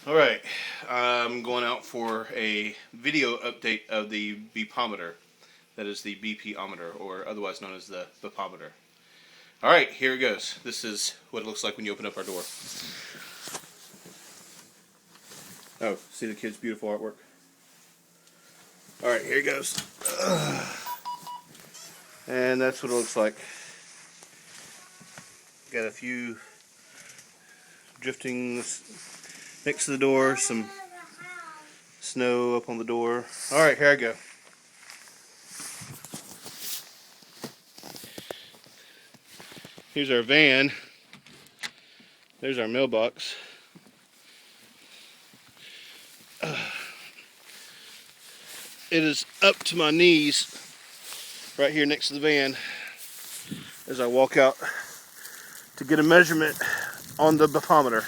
Alright, I'm going out for a video update of the BPometer. That is the BPometer, or otherwise known as the BPometer. Alright, here it goes. This is what it looks like when you open up our door. Oh, see the kids' beautiful artwork? Alright, here it goes. And that's what it looks like. Got a few drifting next to the door, some snow up on the door. Alright, here I go. Here's our van. There's our mailbox. It is up to my knees right here next to the van as I walk out to get a measurement on the BPometer.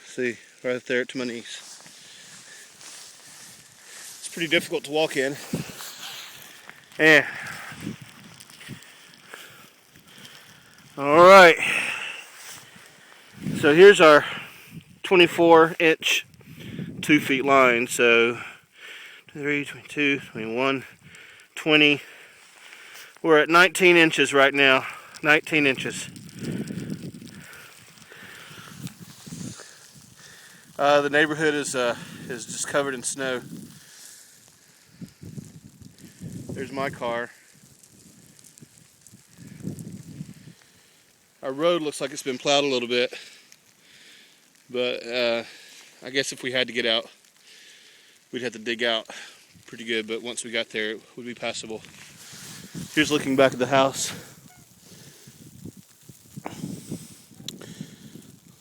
See, right there to my knees. It's pretty difficult to walk in. Yeah. Alright. So here's our 24-inch 2 feet line. So 23, 22, 21, 20. We're at 19 inches right now. 19 inches. The neighborhood is just covered in snow. There's my car. Our road looks like it's been plowed a little bit, but I guess if we had to get out, we'd have to dig out pretty good, but once we got there, it would be passable. Here's looking back at the house.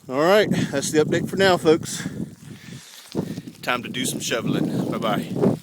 Alright, that's the update for now, folks. Time to do some shoveling. Bye-bye.